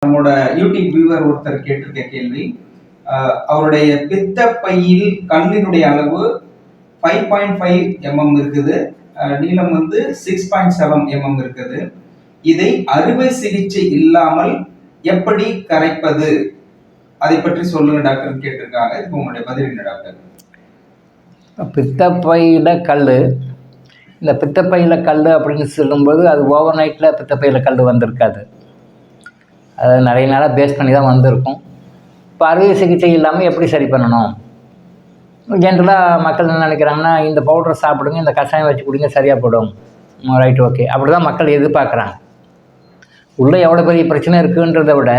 நம்மளோட YouTube viewer ஒருத்தர் கேட்டிருக்க கேள்வி, அவருடைய பித்த பையில் கல்லினுடைய அளவு 5.5 mm இருக்குது, நீளம் வந்து 6.7 mm இருக்குது. இதை அறுவை சிகிச்சை இல்லாமல் எப்படி கரைப்பது, அதை பற்றி சொல்லுங்க டாக்டர் கேட்டிருக்காங்க. இப்போ உங்களுடைய பதில் என்ன டாக்டர்? பித்தப்பையில் கல், இந்த பித்தப்பையில் கல் அப்படின்னு சொல்லும்போது அது ஓவர் நைட்டில் பித்தப்பையில் கல் வந்திருக்காது. அது நிறைய நாளாக பேஸ் பண்ணி தான் வந்திருக்கும். இப்போ அறுவை சிகிச்சை இல்லாமல் எப்படி சரி பண்ணணும்? ஜென்ரலாக மக்கள் என்ன நினைக்கிறாங்கன்னா, இந்த பவுடரை சாப்பிடுங்க, இந்த கஷாயம் வச்சு குடிங்க, சரியாக போடும், ரைட், ஓகே, அப்படி தான் மக்கள் எதிர்பார்க்குறாங்க. உள்ளே எவ்வளோ பெரிய பிரச்சனை இருக்குன்றதை விட,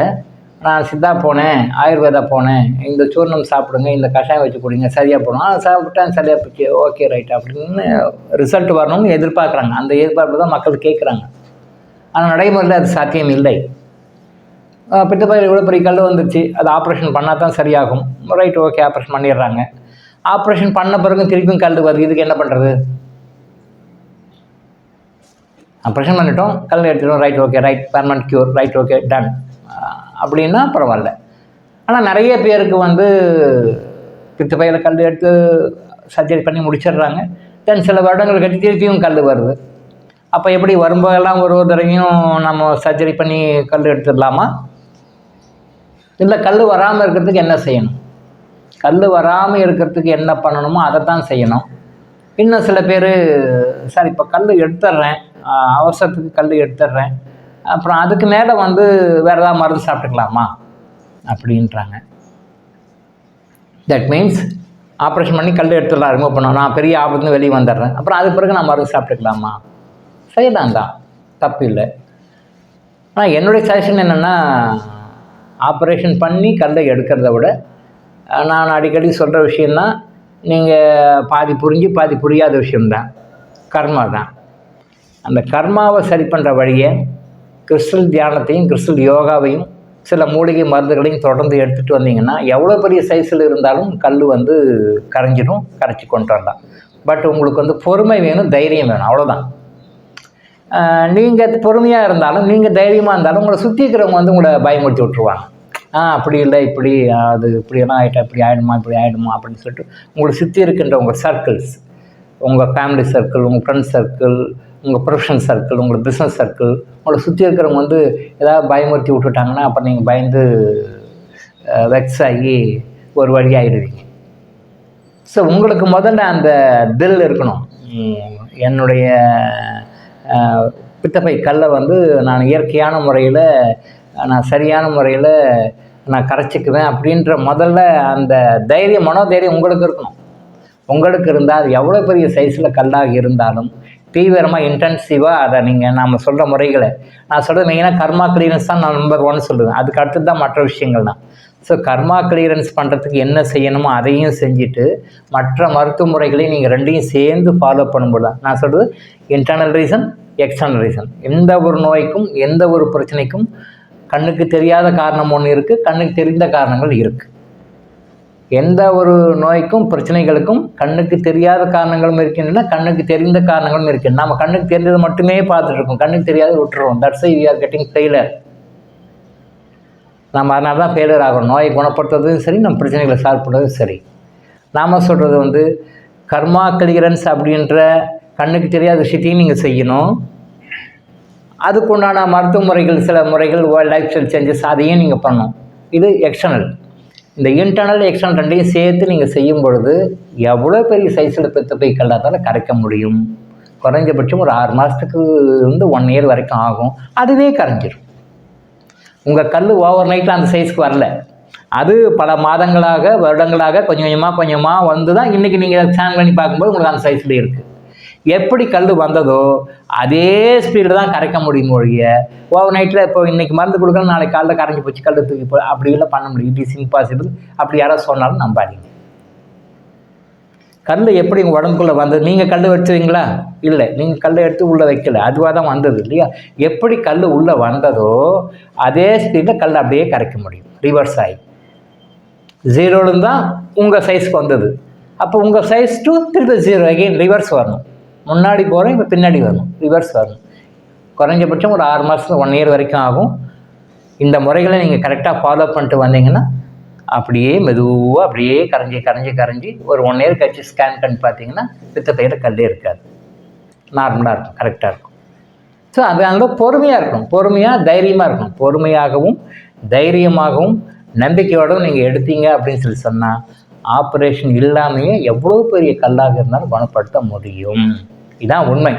நான் சித்தா போனேன், ஆயுர்வேதா போனேன், இந்த சூர்ணம் சாப்பிடுங்க, இந்த கஷாயம் வச்சு குடிங்க, சரியாக போடும், சாப்பிட்டேன் சரியாக போச்சு, ஓகே ரைட் அப்படின்னு ரிசல்ட் வரணும்னு எதிர்பார்க்குறாங்க. அந்த எதிர்பார்ப்பு தான் மக்கள் கேட்குறாங்க. ஆனால் நடைமுறையில் அது சாத்தியம் இல்லை. பித்தப்பையில் இவ்வளோ பெரிய கல் வந்துருச்சு, அது ஆப்ரேஷன் பண்ணால் தான் சரியாகும், ரைட், ஓகே, ஆப்ரேஷன் பண்ணிடுறாங்க. ஆப்ரேஷன் பண்ண பிறகு திருப்பியும் கல் வருது, இதுக்கு என்ன பண்ணுறது? ஆப்ரேஷன் பண்ணிட்டோம், கல் எடுத்துட்டோம், right, okay, right, permanent cure, right, okay, done அப்படின்னா பரவாயில்ல. ஆனால் நிறைய பேருக்கு வந்து பித்தப்பையில் கல் எடுத்து சர்ஜரி பண்ணி முடிச்சிடுறாங்க. தென் சில வருடங்கள் கட்டி திருப்பியும் கல் வருது. அப்போ எப்படி வரும்போதெல்லாம் ஒரு தடவையும் நம்ம சர்ஜரி பண்ணி கல் எடுத்துடலாமா? இல்லை, கல் வராமல் இருக்கிறதுக்கு என்ன செய்யணும்? கல் வராமல் இருக்கிறதுக்கு என்ன பண்ணணுமோ அதை தான் செய்யணும். இன்னும் சில பேர், சார் இப்போ கல் எடுத்துட்றேன், அவசரத்துக்கு கல் எடுத்துட்றேன், அப்புறம் அதுக்கு மேலே வந்து வேறு ஏதாவது மருந்து சாப்பிட்டுக்கலாமா அப்படின்றாங்க. தட் மீன்ஸ் ஆப்ரேஷன் பண்ணி கல் எடுத்துடலாம், ரிமூவ் பண்ணோம், நான் பெரிய ஆபத்துன்னு வெளியே வந்துடுறேன், அப்புறம் அது பிறகு நான் மருந்து சாப்பிட்டுக்கலாமா? செய்யலாம் தான், தப்பு இல்லை. ஆனால் என்னுடைய சஜஷன் என்னென்னா, ஆப்ரேஷன் பண்ணி கல்லை எடுக்கிறத விட, நான் அடிக்கடி சொல்கிற விஷயந்தான், நீங்கள் பாதி புரிஞ்சு பாதி புரியாத விஷயம்தான், கர்மா தான். அந்த கர்மாவை சரி பண்ணுற வழியை கிறிஸ்டல் தியானத்தையும் கிறிஸ்டல் யோகாவையும் சில மூலிகை மருந்துகளையும் தொடர்ந்து எடுத்துகிட்டு வந்தீங்கன்னா எவ்வளோ பெரிய சைஸில் இருந்தாலும் கல் வந்து கரைஞ்சிடும், கரைச்சி கொண்டு வரலாம். பட் உங்களுக்கு வந்து பொறுமை வேணும், தைரியம் வேணும், அவ்வளோதான். நீங்கள் பொறுமையாக இருந்தாலும், நீங்கள் தைரியமாக இருந்தாலும், உங்களை சுற்றி இருக்கிறவங்க வந்து உங்களை பயமுறுத்தி விட்ருவாங்க. அப்படி இல்லை, இப்படி அது இப்படியெல்லாம் ஆகிட்டா, இப்படி ஆகிடுமா, இப்படி ஆகிடுமா அப்படின்னு சொல்லிட்டு உங்களை சுற்றி இருக்கின்ற உங்கள் சர்க்கிள்ஸ், உங்கள் ஃபேமிலி சர்க்கிள், உங்கள் ஃப்ரெண்ட்ஸ் சர்க்கிள், உங்கள் ப்ரொஃபஷனல் சர்க்கிள், உங்கள் பிஸ்னஸ் சர்க்கிள், உங்களை சுற்றி இருக்கிறவங்க வந்து ஏதாவது பயமுறுத்தி விட்டுட்டாங்கன்னா அப்போ நீங்கள் பயந்து வெக்ஸ் ஆகி ஒரு வழி ஆகிடுவீங்க. ஸோ உங்களுக்கு முதல்ல அந்த தில் இருக்கணும். என்னுடைய பித்தப்பை கல்லை வந்து நான் இயற்கையான முறையில், நான் சரியான முறையில் நான் கரைச்சிக்குவேன் அப்படின்ற முதல்ல அந்த தைரியம், மனோதைரியம் உங்களுக்கு இருக்கணும். உங்களுக்கு இருந்தால் அது எவ்வளோ பெரிய சைஸில் கல்லாக இருந்தாலும் தீவிரமாக இன்டென்சிவாக அதை நீங்கள் நாம் சொல்கிற முறைகளை, நான் சொல்கிறது மெயினாக கர்மா கிளியரன்ஸ் தான் நான் நம்பர் 1 சொல்லுவேன். அதுக்கு அடுத்து தான் மற்ற விஷயங்கள் தான். ஸோ கர்மா கிளியரன்ஸ் பண்ணுறதுக்கு என்ன செய்யணுமோ அதையும் செஞ்சுட்டு மற்ற மருத்துவ முறைகளையும் நீங்கள் ரெண்டையும் சேர்ந்து ஃபாலோ பண்ணும்போது தான் நான் சொல்கிறது இன்டர்னல் ரீசன், எக்ஸ்டர்னல் ரீசன். எந்த ஒரு நோய்க்கும் எந்த ஒரு பிரச்சனைக்கும் கண்ணுக்கு தெரியாத காரணம் ஒன்று இருக்குது, கண்ணுக்கு தெரிந்த காரணங்கள் இருக்குது. எந்த ஒரு நோய்க்கும் பிரச்சனைகளுக்கும் கண்ணுக்கு தெரியாத காரணங்களும் இருக்கின்றன, கண்ணுக்கு தெரிந்த காரணங்களும் இருக்கின்றன. நம்ம கண்ணுக்கு தெரிந்தது மட்டுமே பார்த்துட்டு இருக்கோம், கண்ணுக்கு தெரியாத விட்டுருவோம். That's why we are getting failure. நம்ம அதனால தான் ஃபெயிலர் ஆகிறோம். நோயை குணப்படுத்துறதும் சரி, நம்ம பிரச்சனைகளை சால்வ் பண்ணுறதும் சரி. நாம் சொல்கிறது வந்து கர்மா கிளியரன்ஸ் அப்படின்ற கண்ணுக்கு தெரியாத விஷயத்தையும் நீங்கள் செய்யணும். அதுக்குண்டான மருத்துவ முறைகள், சில முறைகள், லைஃப் ஸ்டைல் சேஞ்சஸ், அதையும் நீங்கள் பண்ணணும். இது எக்ஸ்டர்னல். இந்த இன்டர்னல் எக்ஸ்டர்னல் ரெண்டையும் சேர்த்து நீங்கள் செய்யும் பொழுது எவ்வளோ பெரிய சைஸில் பித்தப்பை கல்லாதால் கரைக்க முடியும். குறைஞ்சபட்சம் ஒரு 6 மாதத்துக்கு இருந்து 1 இயர் வரைக்கும் ஆகும், அதுவே கரைஞ்சிடும். உங்கள் கல் ஓவர் நைட்டில் அந்த சைஸ்க்கு வரல, அது பல மாதங்களாக, வருடங்களாக கொஞ்சம் கொஞ்சமாக வந்து தான் இன்றைக்கி நீங்கள் ஸ்கேன் பண்ணி பார்க்கும்போது உங்களுக்கு அந்த சைஸில் இருக்குது. எப்படி கல் வந்ததோ அதே ஸ்பீடில் தான் கரைக்க முடியும் ஒழிய ஓவர் நைட்டில் இப்போ இன்றைக்கி மருந்து கொடுக்குறோம், நாளைக்கு காலையில் கரைஞ்சி போச்சு, கல் தூக்கி போ அப்படிலாம் பண்ண முடியும். It is impossible. அப்படி யாராவது சொன்னாலும் நம்பாதீங்க. கல் எப்படி உங்கள் உடம்புக்குள்ளே வந்தது? நீங்கள் கல் வச்சுவீங்களா? இல்லை, நீங்கள் கல்லை எடுத்து உள்ளே வைக்கல, அதுவாக தான் வந்தது இல்லையா? எப்படி கல் உள்ளே வந்ததோ அதே ஸ்பீடில் கல் அப்படியே கரைக்க முடியும். ரிவர்ஸ் ஆகி 0லேருந்து தான் உங்கள் சைஸ்க்கு வந்தது. அப்போ உங்கள் சைஸ் டு திருப்பி 0 அகெயின் ரிவர்ஸ் வரணும். முன்னாடி போகிறோம், இப்போ பின்னாடி வரணும், ரிவர்ஸ் வரணும். குறைஞ்சபட்சம் ஒரு 6 மாதம் 1 இயர் வரைக்கும் ஆகும். இந்த முறைகளை நீங்கள் கரெக்டாக ஃபாலோ பண்ணிட்டு வந்தீங்கன்னா அப்படியே மெதுவாக அப்படியே கரைஞ்சி ஒரு 1 இயர் கழிச்சு ஸ்கேன் பண்ணி பார்த்தீங்கன்னா பித்தப்பையில் கல்லே இருக்காது, நார்மலாக இருக்கும், கரெக்டாக இருக்கும். ஸோ அதனால பொறுமையாக இருக்கணும், பொறுமையாக தைரியமாக இருக்கணும். பொறுமையாகவும் தைரியமாகவும் நம்பிக்கையோடும் நீங்கள் எடுத்தீங்க அப்படின்னு சொல்லி சொன்னால் ஆப்ரேஷன் இல்லாமையே எவ்வளோ பெரிய கல்லாக இருந்தாலும் குணப்படுத்த முடியும். இதுதான் உண்மை.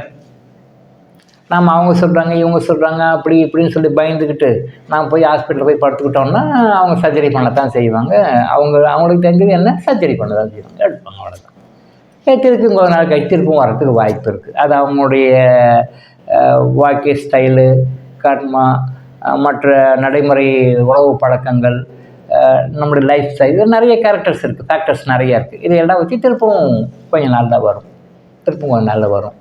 நாம் அவங்க சொல்கிறாங்க இவங்க சொல்கிறாங்க அப்படி இப்படின்னு சொல்லி பயந்துக்கிட்டு நாம் போய் ஹாஸ்பிட்டலில் போய் படுத்துக்கிட்டோம்னா அவங்க சர்ஜரி பண்ணத்தான் செய்வாங்க. அவங்களுக்கு தெரிஞ்சது என்ன, சர்ஜரி பண்ண தான் செய்வாங்க, எடுப்பாங்க, அவ்வளோதான். திருப்பி கொஞ்ச நாள் கழிச்சு திருப்பும் வரத்துக்கு வாய்ப்பு இருக்குது. அது அவங்களுடைய வாழ்க்கை ஸ்டைலு, கர்மா, மற்ற நடைமுறை உணவு பழக்கங்கள், நம்முடைய லைஃப் ஸ்டைல், இது நிறைய கேரக்டர்ஸ் இருக்குது, ஃபேக்டர்ஸ் நிறையா இருக்குது. இதையெல்லாம் வச்சு திருப்பவும் கொஞ்சம் நாள் தான் வரும், திருப்பவும் கொஞ்சம் நாளில் வரும்.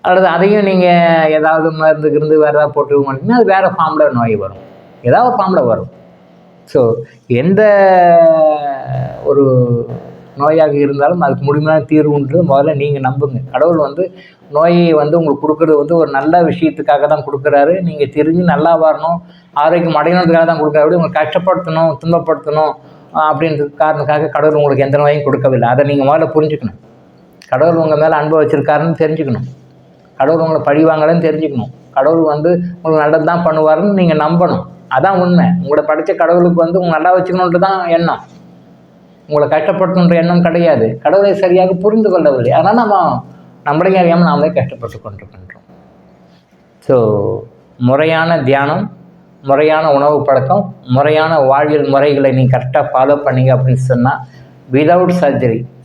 அல்லது அதையும் நீங்கள் ஏதாவது மருந்துக்கு இருந்து வேறு ஏதாவது போட்டு மாட்டிங்கன்னா அது வேறு ஃபார்மில் நோய் வரும், ஏதாவது ஒரு ஃபார்மில் வரும். ஸோ எந்த ஒரு நோயாக இருந்தாலும் அதுக்கு முழுமையான தீர்வுன்றது முதல்ல நீங்கள் நம்புங்க. கடவுள் நோயை உங்களுக்கு கொடுக்குறது ஒரு நல்ல விஷயத்துக்காக தான் கொடுக்குறாரு. நீங்கள் தெரிஞ்சு நல்லா வரணும், ஆரோக்கியம் அடையணுன்றதுக்காக தான் கொடுக்குறாரு. உங்களுக்கு கஷ்டப்படுத்தணும், துன்பப்படுத்தணும் அப்படின்றது காரணத்துக்காக கடவுள் உங்களுக்கு எந்த நோயும் கொடுக்கவில்லை. அதை நீங்கள் முதல்ல புரிஞ்சுக்கணும். கடவுள் உங்கள் மேலே அன்பை வச்சுருக்காருன்னு தெரிஞ்சுக்கணும். கடவுள் உங்களை பழி வாங்கலன்னு தெரிஞ்சுக்கணும். கடவுள் உங்களுக்கு நல்லது தான் பண்ணுவாருன்னு நீங்கள் நம்பணும். அதான் உண்மை. உங்களை படித்த கடவுளுக்கு உங்களை நல்லா வச்சுக்கணுன்றது தான் எண்ணம், உங்களை கஷ்டப்படுத்தணுன்ற எண்ணம் கிடையாது. கடவுளை சரியாக புரிந்து கொள்ளவில்லை, அதனால் நம்மளே அறியாமல் நாமளே கஷ்டப்பட்டு கொண்டிருக்கின்றோம். ஸோ முறையான தியானம், முறையான உணவு பழக்கம், முறையான வாழ்வியல் முறைகளை நீங்கள் கரெக்டாக ஃபாலோ பண்ணீங்க அப்படின்னு சொன்னால் விதவுட்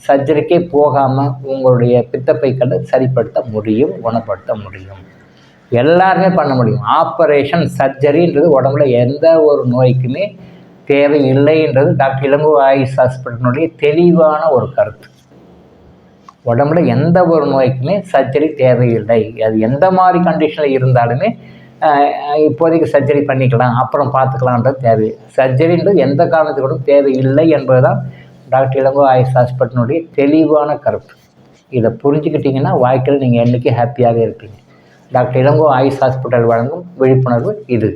சர்ஜரிக்கே போகாமல் உங்களுடைய பித்தப்பைக்களை சரிப்படுத்த முடியும், குணப்படுத்த முடியும். எல்லாருமே பண்ண முடியும். ஆப்ரேஷன் சர்ஜரின்றது உடம்புல எந்த ஒரு நோய்க்குமே தேவையில்லைன்றது டாக்டர் இளங்கோ ஆயுஷ் ஹாஸ்பிட்டலுடைய தெளிவான ஒரு கருத்து. உடம்புல எந்த ஒரு நோய்க்குமே சர்ஜரி தேவையில்லை. அது எந்த மாதிரி கண்டிஷனில் இருந்தாலுமே இப்போதைக்கு சர்ஜரி பண்ணிக்கலாம், அப்புறம் பார்த்துக்கலான்றது தேவை. சர்ஜரின்றது எந்த காரணத்துக்கூட தேவையில்லை என்பது தான் டாக்டர் இளங்கோ ஆயுஷ் ஹாஸ்பிட்டலுடைய தெளிவான கருத்து. இதை புரிஞ்சுக்கிட்டிங்கன்னா வாழ்க்கையில் நீங்கள் என்றைக்கும் ஹாப்பியாக இருப்பீங்க. டாக்டர் இளங்கோ ஆயுஷ் ஹாஸ்பிட்டல் வழங்கும் விழிப்புணர்வு இது.